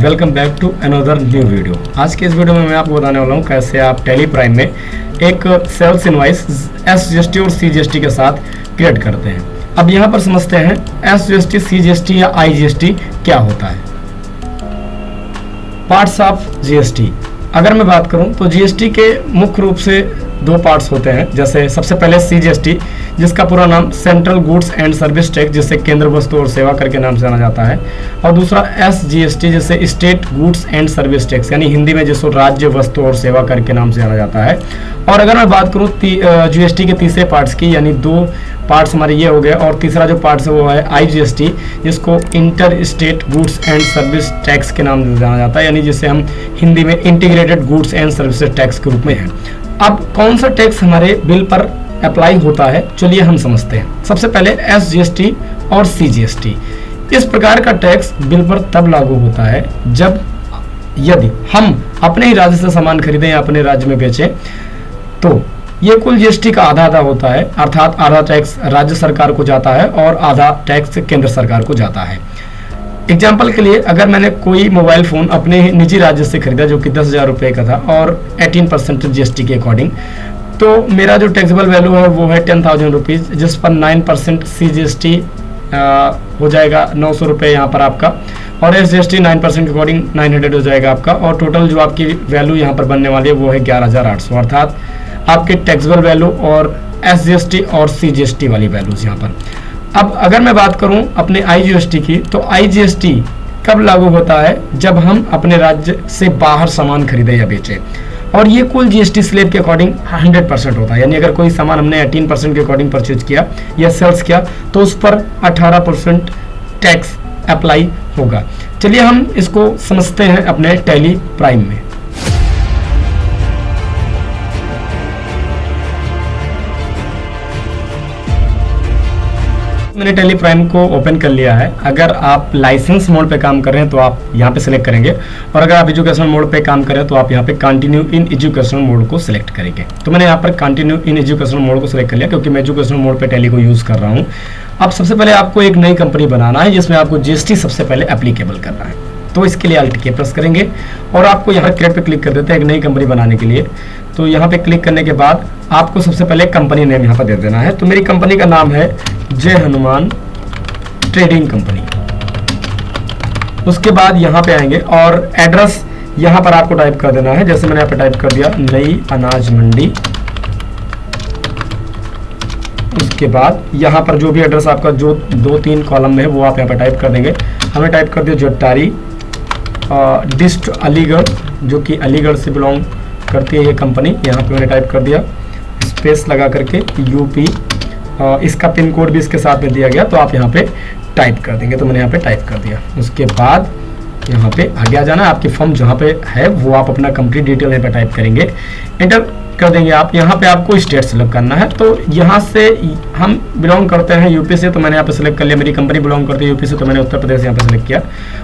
Welcome back to another new video. आज के इस वीडियो में मैं आपको बताने वाला हूँ कैसे आप टैली प्राइम में एक सेल्स इनवॉइस SGST और CGST के साथ क्रिएट करते हैं। अब यहाँ पर समझते हैं SGST, CGST या IGST क्या होता है। पार्ट्स ऑफ GST अगर मैं बात करूं तो GST के मुख्य रूप से दो पार्ट्स होते हैं। जैसे सबसे पहले CGST, जिसका पूरा नाम central goods and service tax, जिसे केंद्र वस्तु और सेवा कर के नाम से जाना जाता है, और दूसरा SGST जिसे state goods and service tax, यानी हिंदी में जिसको राज्य वस्तु और सेवा कर के नाम से जाना जाता है। और अगर मैं बात करूँ GST के तीसरे पार्ट्स की, यानी दो पार्ट्स हमारे ये हो गए, और तीसरा जो पार्ट्स है वो है IGST, जिसको inter state goods and service tax के नाम से जाना जाता है, यानी जिसे हम हिंदी में integrated goods and services tax के रूप में है। अब कौन सा टैक्स हमारे बिल पर अप्लाई होता है, चलिए हम समझते हैं। सबसे पहले SGST और CGST। इस प्रकार का टैक्स बिल पर तब लागू होता है जब यदि हम अपने ही राज्य से सामान खरीदें या अपने राज्य में बेचें, तो ये कुल GST का आधा आधा होता है, अर्थात आधा टैक्स राज्य सरकार को जाता है और आधा टैक्स केंद्र सरकार को जाता है। एग्जाम्पल के लिए, अगर मैंने कोई मोबाइल फ़ोन अपने निजी राज्य से खरीदा जो कि 10,000 रुपये का था और 18% GST के अकॉर्डिंग, तो मेरा जो टैक्सेबल वैल्यू है वो है 10,000 रुपीज़, जिस पर 9% CGST हो जाएगा 900 रुपये यहाँ पर आपका, और SGST 9% के अकॉर्डिंग 900 हो जाएगा आपका, और टोटल जो आपकी वैल्यू यहाँ पर बनने वाली है वो है 11,800, अर्थात आपके टैक्सेबल वैल्यू और SGST और CGST वाली वैल्यूज यहाँ पर। अब अगर मैं बात करूं अपने IGST की, तो IGST कब लागू होता है, जब हम अपने राज्य से बाहर सामान खरीदें या बेचें, और ये कुल GST स्लैब के अकॉर्डिंग 100% होता है। यानी अगर कोई सामान हमने 18% के अकॉर्डिंग परचेज किया या सेल्स किया तो उस पर 18% टैक्स अप्लाई होगा। चलिए हम इसको समझते हैं अपने टैली प्राइम में। मैंने टैली प्राइम को ओपन कर लिया है। अगर आप लाइसेंस मोड पे काम कर रहे हैं तो आप यहाँ पे सिलेक्ट करेंगे, और अगर आप एजुकेशन मोड पे काम कर रहे हैं तो आप यहाँ पे कंटिन्यू इन एजुकेशन मोड को सिलेक्ट करेंगे। तो मैंने यहाँ पर कंटिन्यू इन एजुकेशन मोड को सिलेक्ट कर लिया, क्योंकि मैं एजुकेशन मोड पे टैली को यूज़ कर रहा हूँ। अब सबसे पहले आपको एक नई कंपनी बनाना है जिसमें आपको GST सबसे पहले एप्लीकेबल करना है। तो इसके लिए Alt K प्रेस करेंगे और आपको यहाँ क्रिएट पे क्लिक कर देते हैं एक नई कंपनी बनाने के लिए। तो यहाँ पे क्लिक करने के बाद आपको सबसे पहले कंपनी नेम यहाँ पर दे देना है। तो मेरी कंपनी का नाम है जय हनुमान ट्रेडिंग कंपनी। उसके बाद यहाँ पे आएंगे और एड्रेस यहाँ पर आपको टाइप कर देना है। जैसे मैंने यहाँ पे टाइप कर दिया नई अनाज मंडी। उसके बाद यहाँ पर जो भी एड्रेस आपका जो 2-3 कॉलम में है वो आप यहाँ पर टाइप कर देंगे। हमने टाइप कर दिया जट्टारी डिस्ट्रिक्ट अलीगढ़, जो कि अलीगढ़ से बिलोंग करती है ये कंपनी। यहाँ पे मैंने टाइप कर दिया स्पेस लगा करके UP, इसका पिन कोड भी इसके साथ में दिया गया, तो आप यहाँ पे टाइप कर देंगे। तो मैंने यहाँ पे टाइप कर दिया। उसके बाद यहाँ पे आगे आ जाना, आपकी फॉर्म जहाँ पे है वो आप अपना कंप्लीट डिटेल यहाँ पे टाइप करेंगे, एंटर कर देंगे आप। यहाँ पे आपको स्टेट सेलेक्ट करना है। तो यहाँ से हम बिलोंग करते हैं UP से, तो मैंने यहाँ पे सेलेक्ट कर लिया। मेरी कंपनी बिलोंग करती है UP से, तो मैंने उत्तर प्रदेश यहाँ पे सेलेक्ट किया।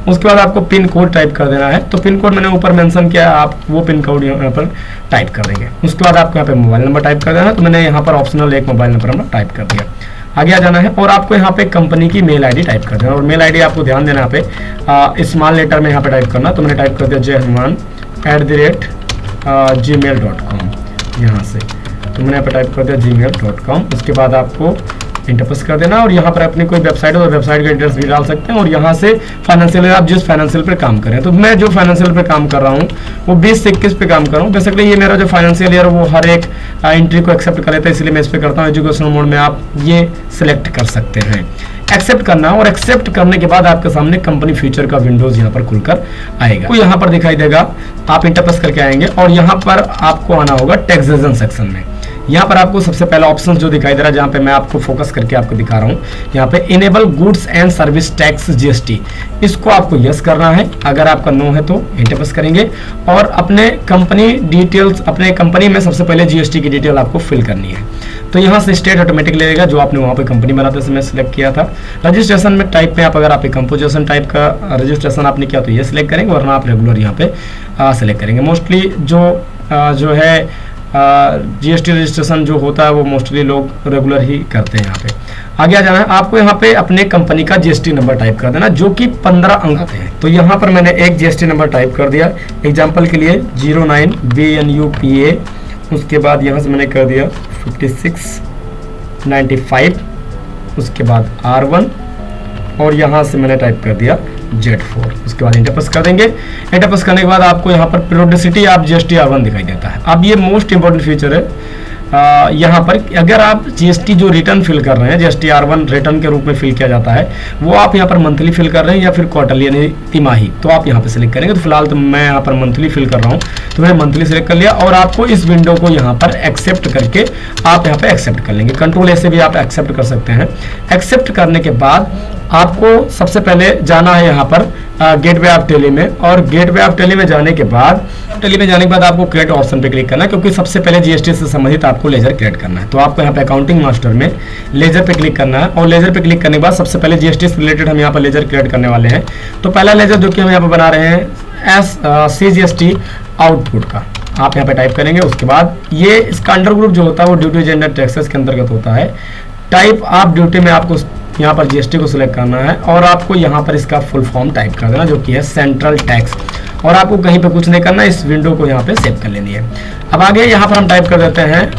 उसके बाद आपको पिन कोड टाइप कर देना है। तो पिन कोड मैंने ऊपर मेंशन किया, आप वो पिन कोड यहाँ पर टाइप कर देंगे। उसके बाद आपको यहाँ पे मोबाइल नंबर टाइप कर देना है। तो मैंने यहाँ पर ऑप्शनल एक मोबाइल नंबर हमने टाइप कर दिया। आगे आ जाना है और आपको यहाँ पे कंपनी की मेल ID टाइप कर देना, और मेल ID आपको ध्यान देना यहाँ पे स्मॉल लेटर में यहाँ पे टाइप करना। तो मैंने टाइप कर दिया जय हनुमान @gmail.com यहाँ से। तो मैंने यहाँ पे टाइप कर दिया gmail.com। उसके बाद आपको इंटर प्रेस कर देना, और यहाँ पर अपनी कोई वेबसाइट है तो वेबसाइट का एड्रेस भी डाल सकते हैं। और यहाँ से फाइनेंशियल, आप जिस फाइनेंशियल पे काम करें, तो मैं जो फाइनेंशियल पे काम कर रहा हूँ वो 20 से 21 पे काम कर रहा हूँ। बेसिकली ये मेरा जो फाइनेंशियल ईयर वो हर एक एंट्री को एक्सेप्ट कर लेता है, इसलिए मैं इस पर करता हूँ। एजुकेशनल मोड में आप ये सिलेक्ट कर सकते हैं, एक्सेप्ट करना, और एक्सेप्ट करने के बाद आपके सामने कंपनी फ्यूचर का विंडोज यहाँ पर खुलकर आएगा। तो यहाँ पर दिखाई देगा, आप इंटर प्रेस करके आएंगे और यहाँ पर आपको आना होगा टैक्सेशन सेक्शन में। यहाँ पर आपको सबसे पहला ऑप्शन जो दिखाई दे रहा है, जहाँ पे मैं आपको फोकस करके आपको दिखा रहा हूँ, यहाँ पे enable goods and service tax GST, इसको आपको यस करना है। अगर आपका नो है तो इंटर प्रेस करेंगे और अपने कंपनी डिटेल्स, अपने कंपनी में सबसे पहले GST की डिटेल आपको फिल करनी है। तो यहाँ से स्टेट ऑटोमेटिक लेगा जो आपने वहाँ पे कंपनी बनाते समय सिलेक्ट किया था। रजिस्ट्रेशन में टाइप में अगर आप कंपोजिशन टाइप का रजिस्ट्रेशन आपने किया तो ये सिलेक्ट करेंगे, वरना आप रेगुलर यहाँ पे सिलेक्ट करेंगे। मोस्टली जो है जीएसटी रजिस्ट्रेशन जो होता है वो मोस्टली लोग रेगुलर ही करते हैं। यहाँ पे आगे आ जाना है, आपको यहाँ पे अपने कंपनी का जीएसटी नंबर टाइप कर देना जो कि 15 अंक आते हैं। तो यहाँ पर मैंने एक जीएसटी नंबर टाइप कर दिया एग्जाम्पल के लिए 09 BNUPA, उसके बाद यहाँ से मैंने कर दिया 5695, उसके बाद R1 और यहाँ से मैंने टाइप कर दिया Z4, उसके बाद इंटर प्रेस कर देंगे। इंटर प्रेस करने के बाद आपको यहाँ पर पीरियोडिसिटी आप जीएसटी R1 दिखाई देता है। अब ये मोस्ट इंपॉर्टेंट फीचर है, यहाँ पर अगर आप जीएसटी जो रिटर्न फिल कर रहे हैं, जीएसटी R1 रिटर्न के रूप में फिल किया जाता है, वो आप यहाँ पर मंथली फिल कर रहे हैं या फिर क्वार्टरली यानी तिमाही, तो आप यहाँ पे सिलेक्ट करेंगे। तो फिलहाल तो मैं यहाँ पर मंथली फिल कर रहा हूँ, तो मैंने मंथली सिलेक्ट कर लिया और आपको इस विंडो को यहाँ पर एक्सेप्ट करके आप यहाँ पे एक्सेप्ट कर लेंगे। कंट्रोल से भी आप एक्सेप्ट कर सकते हैं। एक्सेप्ट करने के बाद आपको सबसे पहले जाना है यहाँ पर गेटवे ऑफ टेली में, और गेटवे ऑफ टेली में जाने के बाद आपको क्रिएट ऑप्शन पे क्लिक करना है, क्योंकि सबसे पहले जीएसटी से संबंधित आपको लेजर क्रिएट करना है। तो आपको यहाँ पे अकाउंटिंग मास्टर में लेजर पे क्लिक करना है, और लेजर पे क्लिक करने के बाद सबसे पहले जीएसटी से रिलेटेड हम यहाँ पर लेजर क्रिएट करने वाले हैं। तो पहला लेजर जो कि हम यहाँ पर बना रहे हैं CGST आउटपुट का, आप यहाँ पे टाइप करेंगे। उसके बाद ये इसका अंडर ग्रुप जो होता है वो ड्यूटी जेंडर टैक्सेस के अंतर्गत होता है। टाइप ऑफ ड्यूटी में आपको यहाँ पर जीएसटी को सिलेक्ट करना है और आपको यहाँ पर इसका फुल फॉर्म टाइप कर देना जो कि है सेंट्रल टैक्स, और आपको कहीं पे कुछ नहीं करना, इस विंडो को यहाँ पे सेव कर लेनी है। अब आगे यहाँ पर हम टाइप कर देते हैं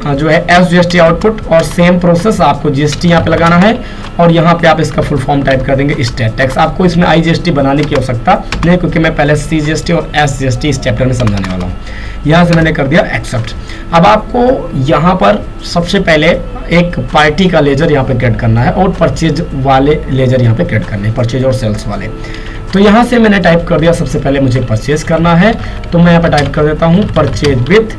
जो है SGST आउटपुट, और सेम प्रोसेस आपको जीएसटी यहाँ पे लगाना है और यहाँ पे आप इसका फुल फॉर्म टाइप कर देंगे स्टेट टैक्स। आपको इसमें IGST बनाने की आवश्यकता नहीं, क्योंकि मैं पहले CGST और SGST इस चैप्टर में समझाने वाला हूँ। यहाँ से मैंने कर दिया एक्सेप्ट। अब आपको यहाँ पर सबसे पहले एक पार्टी का लेजर यहाँ पे क्रिएट करना है और परचेज वाले लेजर यहाँ पे क्रिएट करने हैं, परचेज और सेल्स वाले। तो यहाँ से मैंने टाइप कर दिया, सबसे पहले मुझे परचेज करना है, तो मैं यहाँ पे टाइप कर देता हूँ परचेज विथ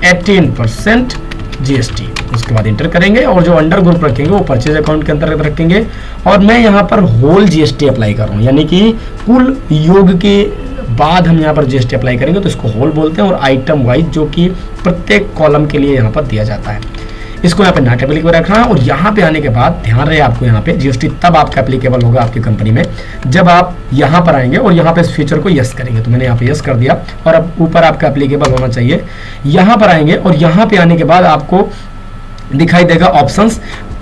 18% जीएसटी। उसके बाद इंटर करेंगे और जो अंडर ग्रुप रखेंगे वो परचेज अकाउंट के अंतर्गत रखेंगे, और मैं यहाँ पर होल जीएसटी अप्लाई कर रहा हूँ, यानी कि कुल योग के बाद हम यहाँ पर जीएसटी अप्लाई करेंगे, तो इसको होल बोलते हैं। और आइटम वाइज जो कि प्रत्येक कॉलम के लिए यहाँ पर दिया जाता है, इसको यहाँ पे नॉट एप्लीकेबल रखना है। और यहाँ पे आने के बाद ध्यान रहे आपको यहाँ पे जीएसटी तब आपका एप्लीकेबल होगा आपकी कंपनी में जब आप यहाँ पर आएंगे और यहाँ पे इस फीचर को यस करेंगे। तो मैंने यहाँ पे यस कर दिया, और अब ऊपर आपका एप्लीकेबल होना चाहिए। यहाँ पर आएंगे और यहाँ पे आने के बाद आपको दिखाई देगा ऑप्शंस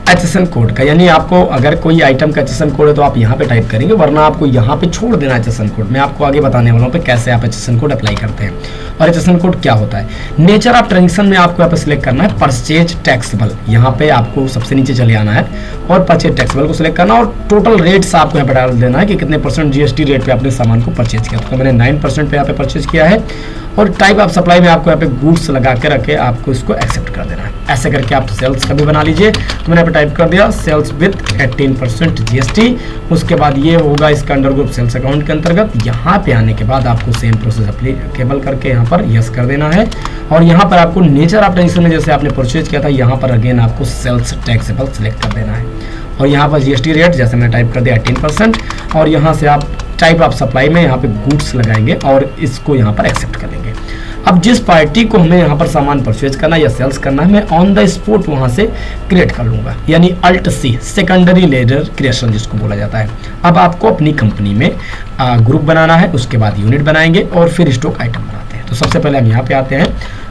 HSN कोड का, यानी आपको अगर कोई आइटम का HSN कोड है तो आप यहाँ पे टाइप करेंगे, वरना आपको यहाँ पे छोड़ देना HSN कोड। मैं आपको आगे बताने वाला हूँ पे कैसे आप HSN कोड अप्लाई करते हैं और HSN कोड क्या होता है। नेचर ऑफ ट्रांजेक्शन में आपको यहाँ पे सिलेक्ट करना है परचेज टैक्सेबल, यहाँ पे आपको सबसे नीचे चले आना है और परचेज टैक्सेबल को सिलेक्ट करना, और टोटल रेट्स आपको यहाँ पे डाल देना है कि कितने % जीएसटी रेट पे आपने सामान को परचेज किया। तो मैंने 9% पे यहाँ पे परचेज किया है, और टाइप ऑफ सप्लाई में आपको यहाँ पे गुड्स लगा के रखे आपको इसको एक्सेप्ट कर देना है। ऐसे करके आप सेल्स का भी बना लीजिए। तो मैंने यहाँ पे टाइप कर दिया सेल्स विथ 18% जीएसटी। उसके बाद ये होगा इसका अंडर ग्रुप सेल्स अकाउंट के अंतर्गत। यहाँ पे आने के बाद आपको सेम प्रोसेस अप्लीकेबल करके यहाँ पर यस कर देना है, और यहाँ पर आपको नेचर ऑफ ट्रांजेक्शन में जैसे आपने परचेज किया था यहाँ पर अगेन आपको सेल्स टैक्सेबल सिलेक्ट कर देना है, और यहाँ पर जीएसटी रेट जैसे मैंने टाइप कर दिया 18%, और यहाँ से आप टाइप ऑफ सप्लाई में यहाँ पे गुड्स लगाएंगे और इसको यहाँ पर एक्सेप्ट करेंगे। अब जिस पार्टी को हमें यहाँ पर सामान परचेज करना है या सेल्स करना है, मैं ऑन द स्पॉट वहाँ से क्रिएट कर लूँगा, यानी alt C secondary ledger creation जिसको बोला जाता है। अब आपको अपनी कंपनी में ग्रुप बनाना है, उसके बाद यूनिट बनाएंगे और फिर स्टॉक आइटम बनाते हैं। तो सबसे पहले हम यहाँ पे आते हैं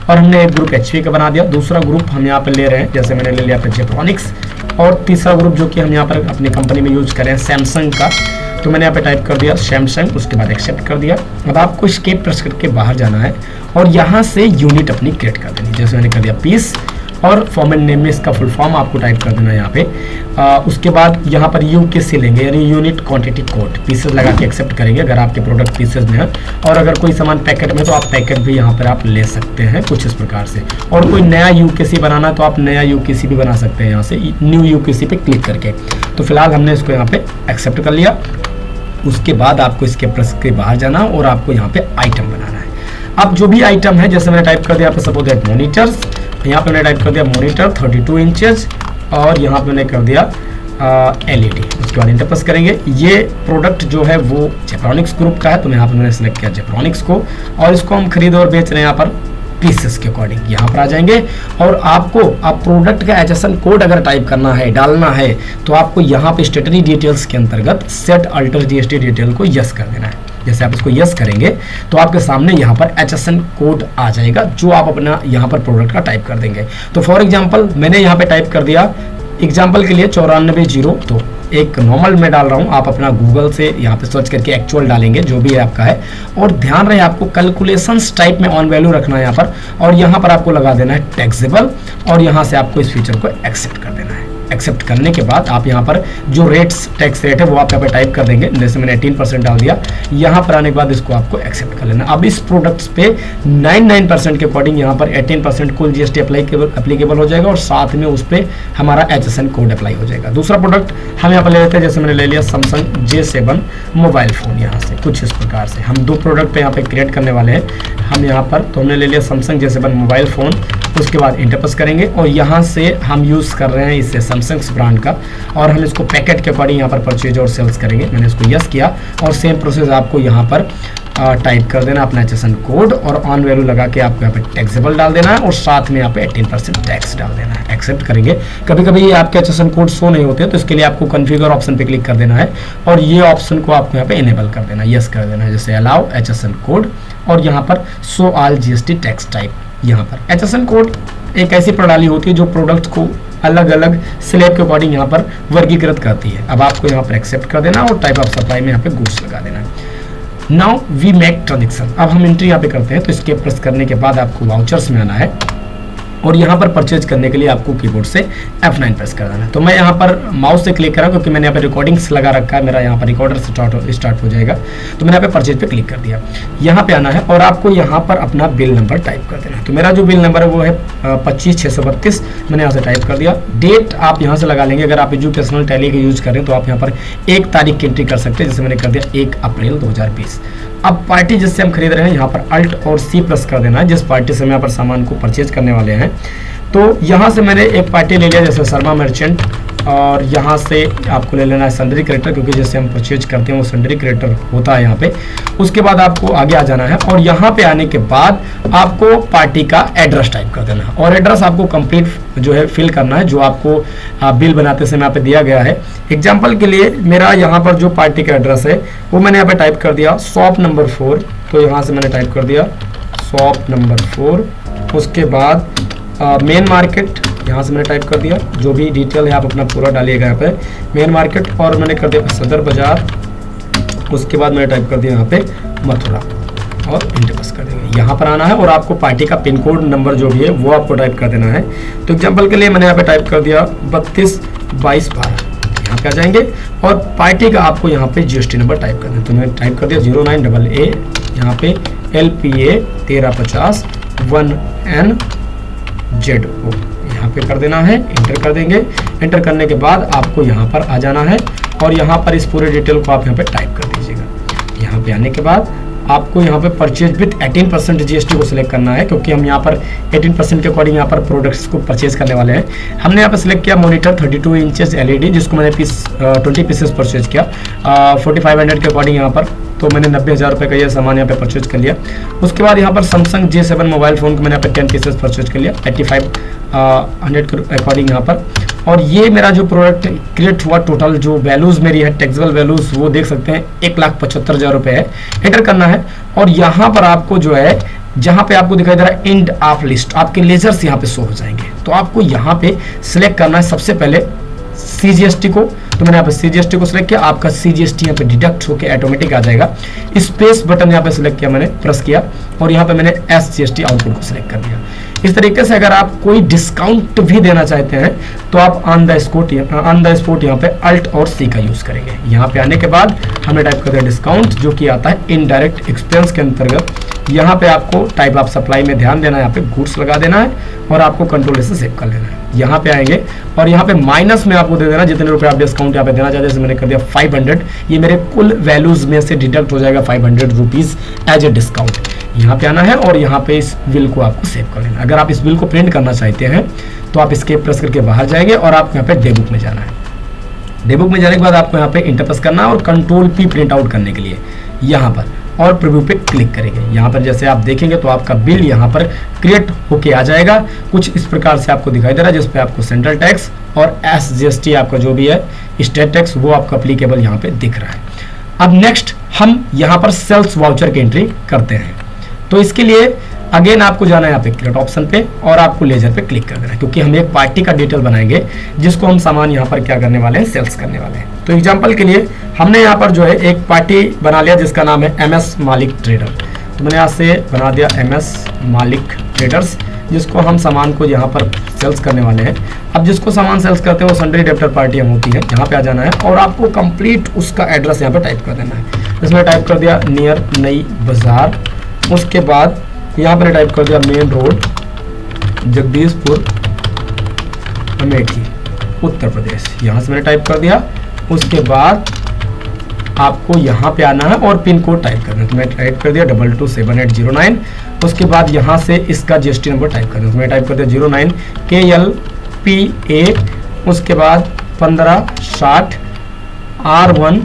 और हमने एक ग्रुप HP का बना दिया, दूसरा ग्रुप हम यहाँ पर ले रहे हैं, जैसे मैंने ले लिया जेब्रॉनिक्स, और तीसरा ग्रुप जो कि हम यहाँ पर अपनी कंपनी में यूज करें सैमसंग का, तो मैंने यहाँ पे टाइप कर दिया सैमसंग। उसके बाद एक्सेप्ट कर दिया। अब आपको एस्केप प्रेस करके बाहर जाना है और यहाँ से यूनिट अपनी क्रिएट कर देनी, जैसे मैंने कर दिया पीस, और फॉर्मेट नेम में इसका फुल फॉर्म आपको टाइप कर देना है यहाँ पे। उसके बाद यहाँ पर UKC लेंगे, यानी यूनिट क्वांटिटी कोड, पीसेस लगा के एक्सेप्ट करेंगे अगर आपके प्रोडक्ट पीसेस में है, और अगर कोई सामान पैकेट में तो आप पैकेट भी यहाँ पर आप ले सकते हैं कुछ इस प्रकार से। और कोई नया UKC बनाना तो आप नया UKC भी बना सकते हैं यहाँ से न्यू UKC पे क्लिक करके। तो फिलहाल हमने इसको यहाँ पे एक्सेप्ट कर लिया। उसके बाद आपको इसके प्रेस के बाहर जाना और आपको यहाँ पे आइटम बनाना है। अब जो भी आइटम है, जैसे मैंने टाइप कर दिया यहाँ पे सपोज दैट मॉनिटर्स, यहाँ पे मैंने टाइप कर दिया मॉनिटर 32 इंचेस, और यहाँ पे मैंने कर दिया LED। उसके बाद इंटर प्रेस करेंगे। ये प्रोडक्ट जो है वो जेब्रॉनिक्स ग्रुप का है, तो यहाँ पे मैंने सेलेक्ट किया जेब्रॉनिक्स को, और इसको हम खरीद और बेच रहे हैं यहाँ पर पीसेस के अकॉर्डिंग। यहाँ पर आ जाएंगे और आपको आप प्रोडक्ट का HSN कोड अगर टाइप करना है, डालना है, तो आपको यहाँ पे स्टेटरी डिटेल्स के अंतर्गत सेट अल्टर GST डिटेल को यस कर देना है। जैसे आप इसको यस करेंगे तो आपके सामने यहाँ पर HSN कोड आ जाएगा, जो आप अपना यहाँ पर प्रोडक्ट का टाइप कर देंगे। तो फॉर एग्जांपल मैंने यहाँ पे टाइप कर दिया एग्जाम्पल के लिए 9402, एक नॉर्मल में डाल रहा हूँ, आप अपना गूगल से यहाँ पे सर्च करके एक्चुअल डालेंगे जो भी है आपका है। और ध्यान रहे आपको कैलकुलेशंस टाइप में ऑन वैल्यू रखना है यहाँ पर, और यहाँ पर आपको लगा देना है टैक्सेबल, और यहाँ से आपको इस फीचर को एक्सेप्ट कर देना है। एक्सेप्ट करने के बाद आप यहाँ पर जो रेट्स टैक्स रेट है वो आप यहाँ पर टाइप कर देंगे, जैसे मैंने 18% डाल दिया। यहाँ पर आने के बाद इसको आपको एक्सेप्ट कर लेना। अब इस प्रोडक्ट्स पे 99% के अकॉर्डिंग यहाँ पर 18% कुल GST अप्लीकेबल हो जाएगा, और साथ में उस पर हमारा HSN कोड अप्लाई हो जाएगा। दूसरा प्रोडक्ट हम यहाँ पर ले लेते हैं, जैसे मैंने ले लिया सैमसंग J7 मोबाइल फ़ोन। यहाँ से कुछ इस प्रकार से हम 2 प्रोडक्ट पे यहाँ पे क्रिएट करने वाले हैं हम यहाँ पर। तो हमने ले लिया सैमसंग J7 मोबाइल फ़ोन, उसके बाद इंटर प्रेस करेंगे, और यहाँ से हम यूज़ कर रहे हैं इसे सैमसंग ब्रांड का, और हम इसको पैकेट के अकॉर्डिंग यहाँ पर परचेज और सेल्स करेंगे। मैंने इसको यस किया, और सेम प्रोसेस आपको यहाँ पर टाइप कर देना अपना HSN कोड, और ऑन वैल्यू लगा के आपको यहाँ पे टैक्सेबल डाल देना है, और साथ में यहाँ पे 18% टैक्स डाल देना है। एक्सेप्ट करेंगे। कभी कभी ये आपके HSN कोड शो नहीं होते, तो इसके लिए आपको कॉन्फ़िगर ऑप्शन पे क्लिक कर देना है, और ये ऑप्शन को आपको यहाँ पे इनेबल कर देना है, यस कर देना है, जैसे अलाउ HSN कोड, और यहाँ पर show all GST tax type. यहाँ पर HSN कोड एक ऐसी प्रणाली होती है जो प्रोडक्ट को अलग अलग स्लैब के अकॉर्डिंग यहाँ पर वर्गीकृत करती है। अब आपको यहाँ पर एक्सेप्ट कर देना, और टाइप ऑफ सप्लाई में यहाँ पे गुड्स लगा देना है। Now we make transaction. अब हम एंट्री यहाँ पे करते हैं, तो इसके प्रेस करने के बाद आपको वाउचर्स में आना है, और यहाँ पर परचेज करने के लिए आपको कीबोर्ड से F9 प्रेस कर देना है। तो मैं यहाँ पर माउस से क्लिक करा, क्योंकि मैंने यहाँ पे रिकॉर्डिंग्स लगा रखा है, मेरा यहाँ पर रिकॉर्डर स्टार्ट हो जाएगा। तो मैंने यहाँ पे परचेज पे क्लिक कर दिया। यहाँ पे आना है, और आपको यहाँ पर अपना बिल नंबर टाइप कर देना है। तो मेरा जो बिल नंबर है वो है 25632, मैंने यहाँ से टाइप कर दिया। डेट आप यहाँ से लगा लेंगे, अगर आप एजुकेशनल टैली का यूज करें तो आप यहाँ पर 1 तारीख की एंट्री कर सकते हैं, जैसे मैंने कर दिया 1 अप्रैल 2020। अब पार्टी जिससे हम खरीद रहे हैं, यहाँ पर अल्ट और C प्रेस कर देना है, जिस पार्टी से हम यहाँ पर सामान को परचेज करने वाले हैं। तो यहाँ से मैंने एक पार्टी ले लिया, जैसे शर्मा मर्चेंट, और यहाँ से आपको ले लेना है सन्ड्री क्रेडिटर, क्योंकि जैसे हम परचेज करते हैं वो सन्ड्री क्रेडिटर होता है यहाँ पे। उसके बाद आपको आगे आ जाना है, और यहाँ पे आने के बाद आपको पार्टी का एड्रेस टाइप कर देना है, और एड्रेस आपको कंप्लीट जो है फिल करना है, जो आपको बिल बनाते समय यहाँ पे दिया गया है। एग्जाम्पल के लिए मेरा यहाँ पर जो पार्टी का एड्रेस है वो मैंने यहाँ पे टाइप कर दिया शॉप नंबर 4। तो यहाँ से मैंने टाइप कर दिया शॉप नंबर 4। उसके बाद मेन मार्केट, यहाँ से मैंने टाइप कर दिया, जो भी डिटेल है आप अपना पूरा डालिएगा यहाँ पे, मेन मार्केट, और मैंने कर दिया सदर बाजार। उसके बाद मैंने टाइप कर दिया यहाँ पे मथुरा, और इंटर प्रेस कर देंगे। यहाँ पर आना है, और आपको पार्टी का पिन कोड नंबर जो भी है वो आपको टाइप कर देना है। तो एग्जाम्पल के लिए मैंने यहाँ पे टाइप कर दिया 322212, यहाँ पे आ जाएंगे, और पार्टी का आपको यहाँ पे GST नंबर टाइप कर देना। तो मैंने टाइप कर दिया 09AA, यहाँ पे LPA 1350 1NZO, यहाँ पे कर देना है, इंटर कर देंगे। इंटर करने के बाद आपको यहाँ पर आ जाना है, और यहाँ पर इस पूरे डिटेल को आप यहाँ पे टाइप कर दीजिएगा। यहाँ पे आने के बाद आपको यहाँ पे परचेज विथ 18% GST को सिलेक्ट करना है, क्योंकि हम यहाँ पर 18% के अकॉर्डिंग यहाँ पर प्रोडक्ट्स को परचेज करने वाले हैं। हमने यहाँ पे सिलेक्ट किया मॉनिटर 32 इंचेस LED, जिसको मैंने 20 पीसेस परचेज किया 4500 के अकॉर्डिंग यहाँ पर। तो मैंने 90,000 रुपये का ये सामान यहाँ पे परचेज कर लिया। उसके बाद यहाँ पर सैमसंग J7 मोबाइल फ़ोन को मैंने यहाँ पे 10 पीसेस परचेज कर लिया 8500 के अकॉर्डिंग यहाँ पर। और ये मेरा जो प्रोडक्ट क्रिएट हुआ, टोटल जो वैल्यूज़ मेरी है टैक्सेबल वैल्यूज़ वो देख सकते हैं 1,75,000 रुपये है। एंटर करना है, और यहाँ पर आपको जो है जहाँ पे आपको दिखाई दे रहा है एंड ऑफ लिस्ट, आपके लेजर्स यहाँ पे शो हो जाएंगे। तो आपको यहाँ पे सिलेक्ट करना है सबसे पहले CGST को। तो मैंने यहाँ पे CGST को सिलेक्ट किया, आपका CGST यहाँ पे डिडक्ट होकर ऑटोमेटिक आ जाएगा। स्पेस बटन यहाँ पे सिलेक्ट किया, मैंने प्रेस किया, और यहाँ पे मैंने SGST आउटपुट को सिलेक्ट कर दिया। इस तरीके से अगर आप कोई डिस्काउंट भी देना चाहते हैं तो आप ऑन द स्पॉट यहाँ पे अल्ट और C का यूज करेंगे। यहाँ पे आने के बाद हमने टाइप कर दिया डिस्काउंट, जो कि आता है इनडायरेक्ट एक्सपेंस के अंतर्गत। यहाँ पे आपको टाइप ऑफ सप्लाई में ध्यान देना है, यहाँ पे गुड्स लगा देना है, और आपको कंट्रोल से सेव कर लेना है। यहाँ पे आएंगे, और यहाँ पे माइनस में आपको दे देना जितने रुपए आप डिस्काउंट यहाँ पे देना चाहते हैं। जैसे मैंने कर दिया 500, ये मेरे कुल वैल्यूज में से डिडक्ट हो जाएगा 500 रुपीज एज ए डिस्काउंट। यहाँ पे आना है, और यहाँ पे इस बिल को आपको सेव कर लेना। अगर आप इस बिल को प्रिंट करना चाहते हैं तो आप इसके प्रेस करके बाहर जाएंगे, और आप यहाँ पे डे बुक में जाना है। डे बुक में जाने के बाद आपको यहाँ पे इंटर प्रेस करना है, और कंट्रोल P प्रिंट आउट करने के लिए यहाँ पर, और प्रीव्यू पे क्लिक करेंगे। यहाँ पर जैसे आप देखेंगे तो आपका बिल यहाँ पर क्रिएट होके आ जाएगा। कुछ इस प्रकार से आपको दिखाई दे रहा है, जिसपे आपको सेंट्रल टैक्स और SGST आपका जो भी है स्टेट टैक्स वो आपका अप्लीकेबल यहाँ पे दिख रहा है। अब नेक्स्ट हम यहाँ पर सेल्स वाउचर की एंट्री करते हैं। तो इसके लिए अगेन आपको जाना है यहाँ पे क्रिएट ऑप्शन पे और आपको लेजर पे क्लिक कर देना है, क्योंकि हम एक पार्टी का डिटेल बनाएंगे जिसको हम सामान यहाँ पर क्या करने वाले हैं, सेल्स करने वाले हैं। तो एग्जांपल के लिए हमने यहाँ पर जो है एक पार्टी बना लिया जिसका नाम है MS मालिक ट्रेडर। तो मैंने यहाँ से बना दिया MS मालिक ट्रेडर्स, जिसको हम सामान को यहाँ पर सेल्स करने वाले हैं। अब जिसको सामान सेल्स करते हैं वो सन्ड्री डेप्टर पार्टियाँ होती हैं, यहाँ पे आ जाना है और आपको कंप्लीट उसका एड्रेस यहाँ पे टाइप कर देना है। इसमें टाइप कर दिया नियर नई बाजार, उसके बाद यहाँ पर टाइप कर दिया मेन रोड जगदीशपुर अमेठी उत्तर प्रदेश, यहाँ से मैंने टाइप कर दिया। उसके बाद आपको यहाँ पे आना है और पिन कोड टाइप करना है। तो मैं टाइप कर दिया 227809। उसके बाद यहाँ से इसका GST नंबर टाइप कर दिया। तो मैं टाइप कर दिया 09 KLPA, उसके बाद 1560 R1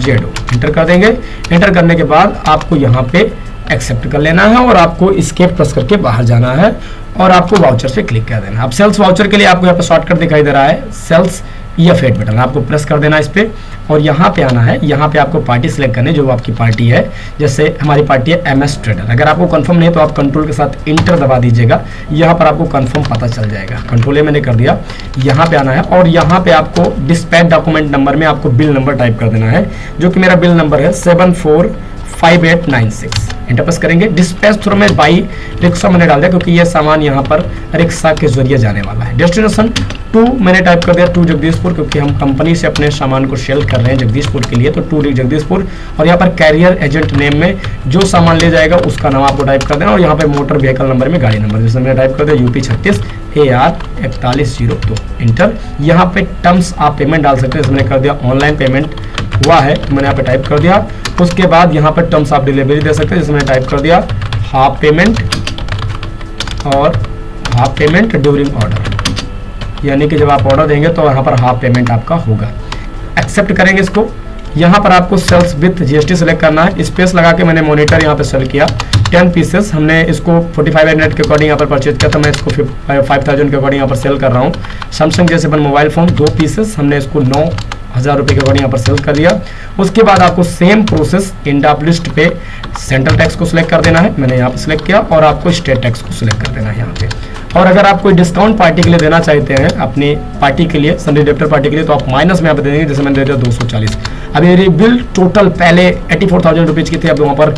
ZO एंटर कर देंगे। एंटर करने के बाद आपको यहाँ पे एक्सेप्ट कर लेना है और आपको एस्केप प्रेस करके बाहर जाना है और आपको वाउचर पे क्लिक कर देना है। अब सेल्स वाउचर के लिए आपको यहाँ पे शॉर्टकट दिखाई दे रहा है सेल्स F8 बटन, आपको प्रेस कर देना है इस पे और यहाँ पे आना है। यहाँ पे आपको पार्टी सिलेक्ट करनी है जो आपकी पार्टी है। जैसे हमारी पार्टी है MS ट्रेडर। अगर आपको कंफर्म नहीं है तो आप कंट्रोल के साथ इंटर दबा दीजिएगा, यहाँ पर आपको कंफर्म पता चल जाएगा। कंट्रोल मैंने कर दिया। यहाँ पे आना है और यहाँ पे आपको डिस्पैच डॉक्यूमेंट नंबर में आपको बिल नंबर टाइप कर देना है, जो कि मेरा बिल नंबर है 745896। एंटर प्रेस करेंगे। डिस्पैच थ्रू में बाई रिक्शा मैंने डाल दिया क्योंकि ये सामान यहाँ पर रिक्शा के जरिए जाने वाला है। डेस्टिनेशन 2 मैंने टाइप कर दिया 2 जगदीशपुर, क्योंकि हम कंपनी से अपने सामान को सेल कर रहे हैं जगदीशपुर के लिए, तो 2 जगदीशपुर। और यहाँ पर कैरियर एजेंट नेम में जो सामान ले जाएगा उसका नाम आपको टाइप कर देना और यहाँ पे मोटर व्हीकल नंबर में गाड़ी नंबर, जिसमें मैंने टाइप कर दिया UP 36 AR 4102 एंटर। यहाँ पे टर्म्स आप पेमेंट डाल सकते हैं, इसमें कर दिया ऑनलाइन पेमेंट हुआ है, मैंने यहाँ पे टाइप कर दिया। उसके बाद यहाँ पर टर्म्स आप डिलीवरी दे सकते हैं, जिसमें टाइप कर दिया हाफ पेमेंट और हाफ पेमेंट ड्यूरिंग ऑर्डर, यानी कि जब आप ऑर्डर देंगे तो यहाँ पर हाफ पेमेंट आपका होगा। एक्सेप्ट करेंगे इसको। यहाँ पर आपको सेल्स विथ GST सेलेक्ट करना है। स्पेस लगा के मैंने मॉनिटर यहाँ पे सेल किया 10 पीसेस। हमने इसको 45 मिनट के अकॉर्डिंग यहाँ पर परचेज किया, तो मैं इसको 5000 के अकॉर्डिंग यहाँ पर सेल कर रहा हूँ। सैमसंग जैसे मोबाइल फोन 2 पीसेस, हमने इसको 9000 रुपये के अकॉर्डिंग यहाँ पर सेल कर दिया। उसके बाद आपको same process end of list पे सेंट्रल टैक्स को सिलेक्ट कर देना है, मैंने यहाँ पे सिलेक्ट किया, और आपको स्टेट टैक्स को सिलेक्ट कर देना है यहाँ पे। और अगर आप कोई डिस्काउंट पार्टी के लिए देना चाहते हैं अपनी पार्टी के लिए, सन्ड्री डेप्टर पार्टी के लिए, तो आप माइनस में यहाँ पे दे देंगे। जैसे मैंने दे दिया 240। अब मेरी बिल टोटल पहले 84,000 रुपीज़ की थी, अब वहाँ पर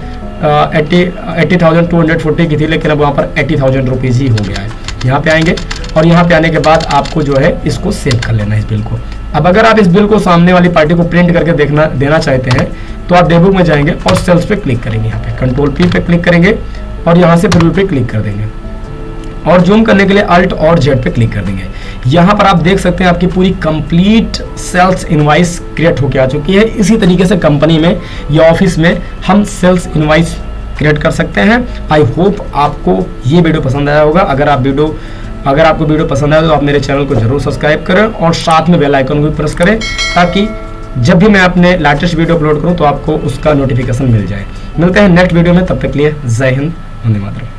80,240 की थी, लेकिन अब वहाँ पर 80,000 रुपीज़ ही हो गया है। यहाँ पे आएंगे और यहाँ पे आने के बाद आपको जो है इसको सेव कर लेना है इस बिल को। अब अगर आप इस बिल को सामने वाली पार्टी को प्रिंट करके देना चाहते हैं तो आप डेबुक में जाएंगे और सेल्स पे क्लिक करेंगे, यहाँ पे कंट्रोल P पे क्लिक करेंगे और यहाँ से प्रीव्यू पे क्लिक कर देंगे और जूम करने के लिए Alt और Z पे क्लिक कर देंगे। यहाँ पर आप देख सकते हैं आपकी पूरी कंप्लीट सेल्स इनवाइस क्रिएट होकर आ चुकी है। इसी तरीके से कंपनी में या ऑफिस में हम सेल्स इनवाइस क्रिएट कर सकते हैं। आई होप आपको ये वीडियो पसंद आया होगा। अगर आपको वीडियो पसंद आया तो आप मेरे चैनल को जरूर सब्सक्राइब करें और साथ में बेल आइकन को भी प्रेस करें, ताकि जब भी मैं अपने लेटेस्ट वीडियो अपलोड करूं तो आपको उसका नोटिफिकेशन मिल जाए। मिलते हैं नेक्स्ट वीडियो में, तब तक के लिए जय हिंद, वंदे मातरम।